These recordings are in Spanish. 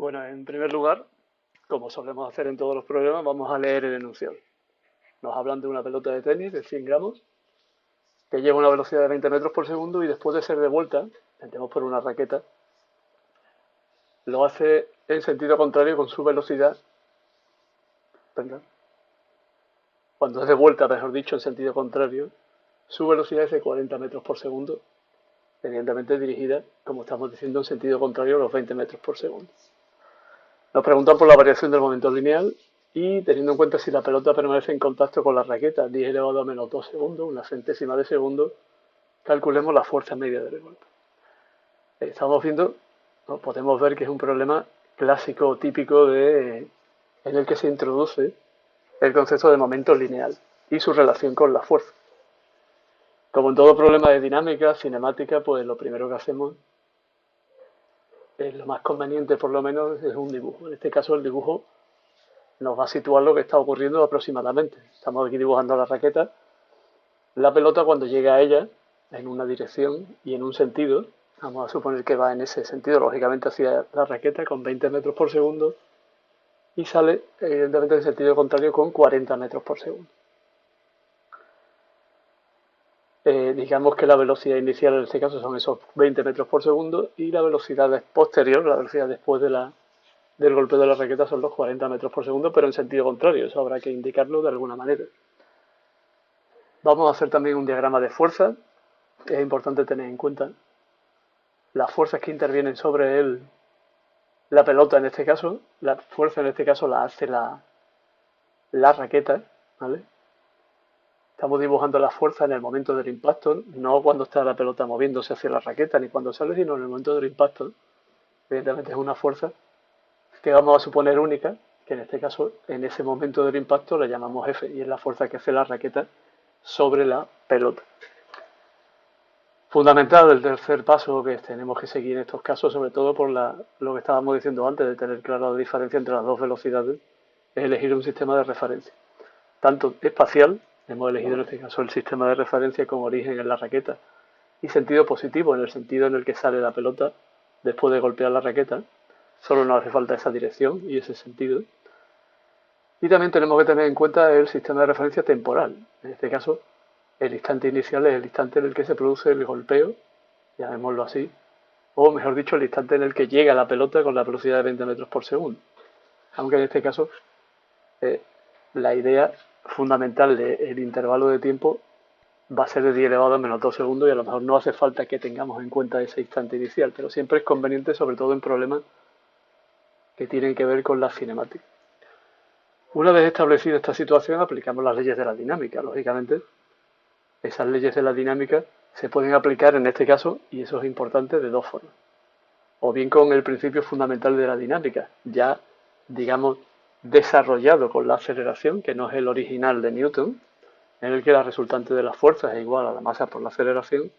Bueno, en primer lugar, como solemos hacer en todos los programas, vamos a leer el enunciado. Nos hablan de una pelota de tenis de 100 gramos que lleva una velocidad de 20 metros por segundo y después de ser devuelta, metemos por una raqueta, lo hace en sentido contrario con su velocidad. Venga. Cuando es devuelta, mejor dicho, en sentido contrario, su velocidad es de 40 metros por segundo, evidentemente dirigida, como estamos diciendo, en sentido contrario a los 20 metros por segundo. Nos preguntan por la variación del momento lineal y teniendo en cuenta si la pelota permanece en contacto con la raqueta 10 elevado a menos 2 segundos, una centésima de segundo, calculemos la fuerza media del golpe. Estamos viendo, ¿no? Podemos ver que es un problema clásico, típico en el que se introduce el concepto de momento lineal y su relación con la fuerza. Como en todo problema de dinámica, cinemática, pues lo primero que hacemos lo más conveniente por lo menos es un dibujo. En este caso el dibujo nos va a situar lo que está ocurriendo aproximadamente. Estamos aquí dibujando la raqueta. La pelota cuando llega a ella en una dirección y en un sentido, vamos a suponer que va en ese sentido, lógicamente hacia la raqueta con 20 metros por segundo y sale evidentemente en sentido contrario con 40 metros por segundo. Digamos que la velocidad inicial en este caso son esos 20 metros por segundo y la velocidad posterior, la velocidad después del golpe de la raqueta son los 40 metros por segundo, pero en sentido contrario, eso habrá que indicarlo de alguna manera. Vamos a hacer también un diagrama de fuerza, es importante tener en cuenta las fuerzas que intervienen sobre la pelota en este caso, la fuerza en este caso la hace la raqueta, ¿vale? Estamos dibujando la fuerza en el momento del impacto, no cuando está la pelota moviéndose hacia la raqueta ni cuando sale, sino en el momento del impacto. Evidentemente es una fuerza que vamos a suponer única, que en este caso, en ese momento del impacto la llamamos F, y es la fuerza que hace la raqueta sobre la pelota. Fundamental el tercer paso que tenemos que seguir en estos casos, sobre todo por lo que estábamos diciendo antes, de tener clara la diferencia entre las dos velocidades, es elegir un sistema de referencia. Tanto espacial, hemos elegido en este caso el sistema de referencia con origen en la raqueta, y sentido positivo, en el sentido en el que sale la pelota después de golpear la raqueta, solo nos hace falta esa dirección y ese sentido. Y también tenemos que tener en cuenta el sistema de referencia temporal. En este caso, el instante inicial es el instante en el que se produce el golpeo, llamémoslo así, o mejor dicho, el instante en el que llega la pelota con la velocidad de 20 metros por segundo. Aunque en este caso, la idea fundamental del intervalo de tiempo va a ser de 10 elevado a menos 2 segundos y a lo mejor no hace falta que tengamos en cuenta ese instante inicial, pero siempre es conveniente, sobre todo en problemas que tienen que ver con la cinemática. Una vez establecida esta situación, aplicamos las leyes de la dinámica. Lógicamente, esas leyes de la dinámica se pueden aplicar en este caso, y eso es importante, de dos formas. O bien con el principio fundamental de la dinámica, ya, digamos, desarrollado con la aceleración, que no es el original de Newton, en el que la resultante de las fuerzas es igual a la masa por la aceleración,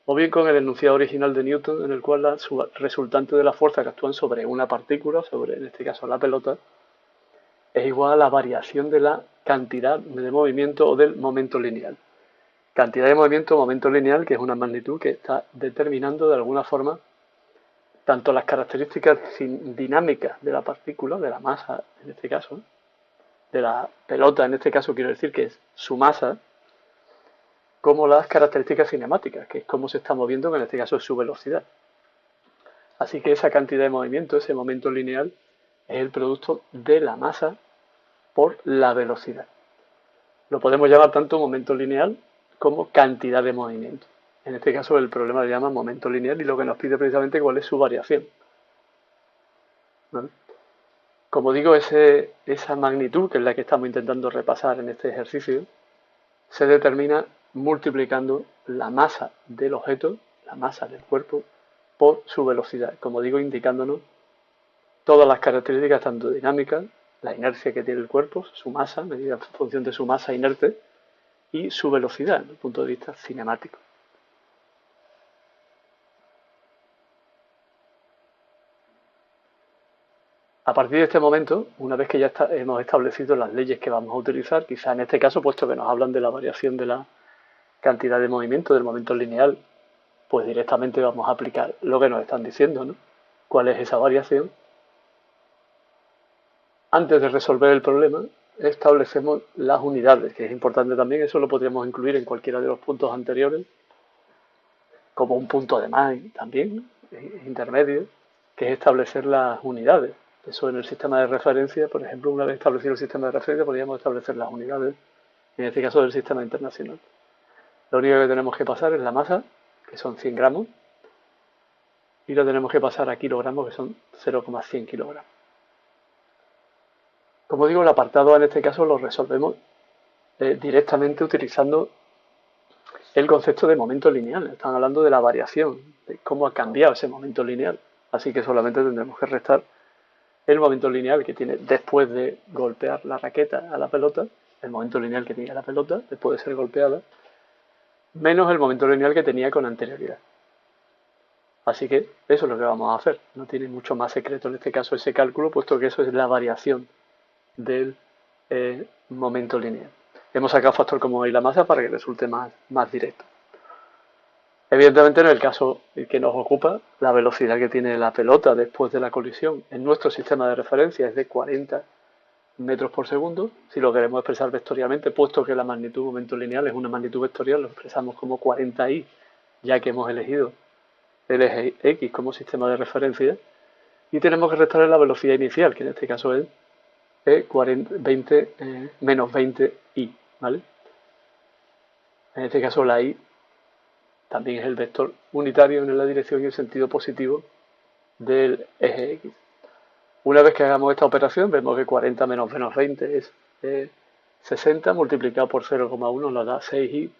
o bien con el enunciado original de Newton, en el cual la resultante de las fuerzas que actúan sobre una partícula, sobre, en este caso, la pelota, es igual a la variación de la cantidad de movimiento o del momento lineal. Cantidad de movimiento o momento lineal, que es una magnitud que está determinando de alguna forma tanto las características dinámicas de la partícula, de la masa en este caso, de la pelota en este caso quiero decir que es su masa, como las características cinemáticas, que es cómo se está moviendo, que en este caso es su velocidad. Así que esa cantidad de movimiento, ese momento lineal, es el producto de la masa por la velocidad. Lo podemos llamar tanto momento lineal como cantidad de movimiento. En este caso el problema le llama momento lineal y lo que nos pide precisamente cuál es su variación. ¿Vale? Como digo, esa magnitud, que es la que estamos intentando repasar en este ejercicio, se determina multiplicando la masa del objeto, la masa del cuerpo, por su velocidad. Como digo, indicándonos todas las características, tanto dinámicas, la inercia que tiene el cuerpo, su masa, medida en función de su masa inerte, y su velocidad desde el punto de vista cinemático. A partir de este momento, una vez que ya hemos establecido las leyes que vamos a utilizar, quizá en este caso, puesto que nos hablan de la variación de la cantidad de movimiento, del momento lineal, pues directamente vamos a aplicar lo que nos están diciendo, ¿no? ¿Cuál es esa variación? antes de resolver el problema, establecemos las unidades, que es importante también, eso lo podríamos incluir en cualquiera de los puntos anteriores, como un punto de más también, intermedio, que es establecer las unidades. Eso en el sistema de referencia, por ejemplo, una vez establecido el sistema de referencia, podríamos establecer las unidades, en este caso del sistema internacional. Lo único que tenemos que pasar es la masa, que son 100 gramos, y lo tenemos que pasar a kilogramos, que son 0,100 kilogramos. Como digo, el apartado A en este caso lo resolvemos directamente utilizando el concepto de momento lineal. Están hablando de la variación, de cómo ha cambiado ese momento lineal. Así que solamente tendremos que restar el momento lineal que tiene después de golpear la raqueta a la pelota, el momento lineal que tenía la pelota después de ser golpeada, menos el momento lineal que tenía con anterioridad. Así que eso es lo que vamos a hacer. No tiene mucho más secreto en este caso ese cálculo, puesto que eso es la variación del momento lineal. Hemos sacado factor común y la masa para que resulte más directo. Evidentemente, en el caso que nos ocupa, la velocidad que tiene la pelota después de la colisión en nuestro sistema de referencia es de 40 metros por segundo. Si lo queremos expresar vectorialmente, puesto que la magnitud momento lineal es una magnitud vectorial, lo expresamos como 40i, ya que hemos elegido el eje X como sistema de referencia. Y tenemos que restarle la velocidad inicial, que en este caso es menos 20i, ¿vale? En este caso la i también es el vector unitario en la dirección y el sentido positivo del eje X. Una vez que hagamos esta operación, vemos que 40 menos 20 es 60, multiplicado por 0,1 nos da 6i,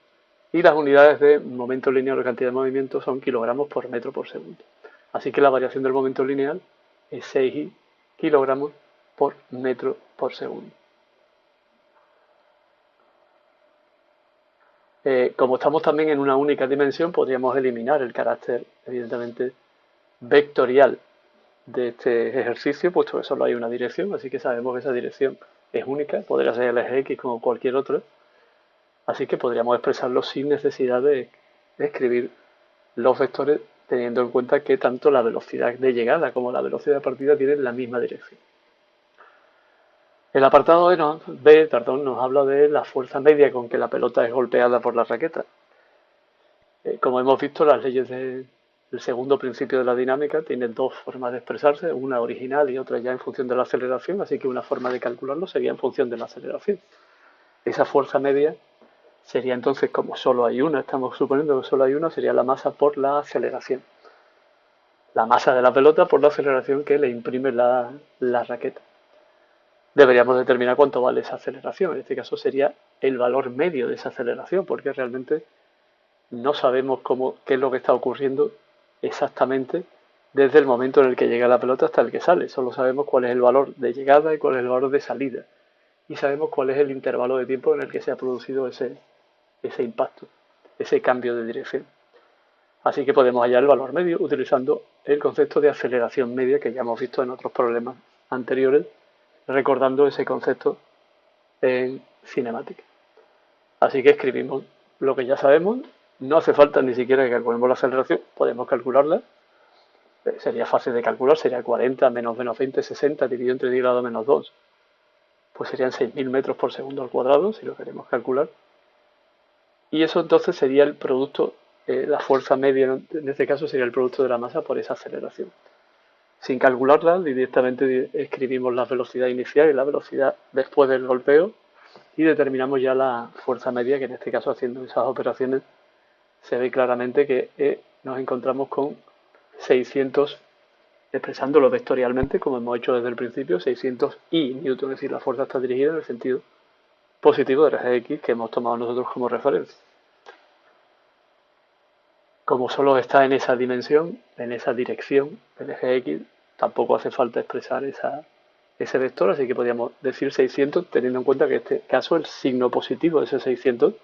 y las unidades de momento lineal o cantidad de movimiento son kilogramos por metro por segundo. Así que la variación del momento lineal es 6i kilogramos por metro por segundo. Como estamos también en una única dimensión, podríamos eliminar el carácter, evidentemente, vectorial de este ejercicio, puesto que solo hay una dirección, así que sabemos que esa dirección es única, podría ser el eje X como cualquier otro, así que podríamos expresarlo sin necesidad de escribir los vectores, teniendo en cuenta que tanto la velocidad de llegada como la velocidad de partida tienen la misma dirección. El apartado B nos habla de la fuerza media con que la pelota es golpeada por la raqueta. Como hemos visto, las leyes del segundo principio de la dinámica tienen dos formas de expresarse, una original y otra ya en función de la aceleración, así que una forma de calcularlo sería en función de la aceleración. Esa fuerza media sería entonces, como solo hay una, estamos suponiendo que solo hay una, sería la masa por la aceleración. La masa de la pelota por la aceleración que le imprime la raqueta. Deberíamos determinar cuánto vale esa aceleración. En este caso sería el valor medio de esa aceleración, porque realmente no sabemos qué es lo que está ocurriendo exactamente desde el momento en el que llega la pelota hasta el que sale. Solo sabemos cuál es el valor de llegada y cuál es el valor de salida. Y sabemos cuál es el intervalo de tiempo en el que se ha producido ese impacto, ese cambio de dirección. Así que podemos hallar el valor medio utilizando el concepto de aceleración media que ya hemos visto en otros problemas anteriores, recordando ese concepto en cinemática. Así que escribimos lo que ya sabemos, no hace falta ni siquiera que calculemos la aceleración, podemos calcularla, sería fácil de calcular, sería 40 menos 20, 60 dividido entre 10 grados menos 2, pues serían 6.000 metros por segundo al cuadrado, si lo queremos calcular, y eso entonces sería el producto, la fuerza media en este caso sería el producto de la masa por esa aceleración. Sin calcularla, directamente escribimos la velocidad inicial y la velocidad después del golpeo y determinamos ya la fuerza media, que en este caso haciendo esas operaciones se ve claramente que nos encontramos con 600, expresándolo vectorialmente como hemos hecho desde el principio, 600 I newton, es decir, la fuerza está dirigida en el sentido positivo del eje X que hemos tomado nosotros como referencia. Como solo está en esa dimensión, en esa dirección, el eje X, tampoco hace falta expresar ese vector, así que podríamos decir 600, teniendo en cuenta que en este caso el signo positivo de ese 600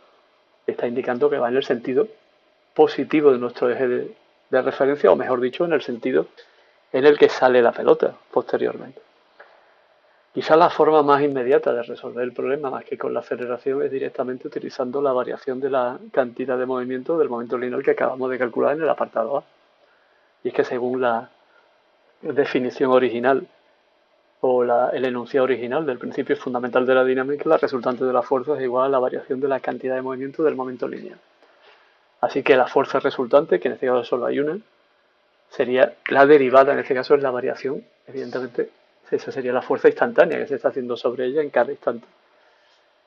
está indicando que va en el sentido positivo de nuestro eje de referencia, o mejor dicho, en el sentido en el que sale la pelota posteriormente. Quizá la forma más inmediata de resolver el problema, más que con la aceleración, es directamente utilizando la variación de la cantidad de movimiento del momento lineal que acabamos de calcular en el apartado A. Y es que según la definición original o el enunciado original del principio fundamental de la dinámica, la resultante de la fuerza es igual a la variación de la cantidad de movimiento del momento lineal. Así que la fuerza resultante, que en este caso solo hay una, sería la derivada, en este caso es la variación, evidentemente, esa sería la fuerza instantánea que se está haciendo sobre ella en cada instante.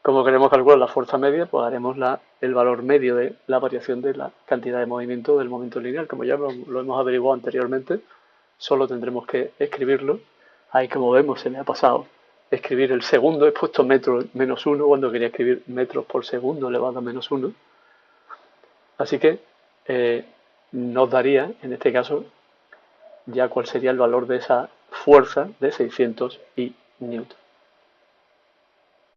Como queremos calcular la fuerza media, pues haremos el valor medio de la variación de la cantidad de movimiento del momento lineal. Como ya lo hemos averiguado anteriormente, solo tendremos que escribirlo. Ahí, como vemos, se me ha pasado escribir el segundo. He puesto metros menos 1 cuando quería escribir metros por segundo elevado a menos 1. Así que nos daría, en este caso, ya cuál sería el valor de esa fuerza de 600 y newton.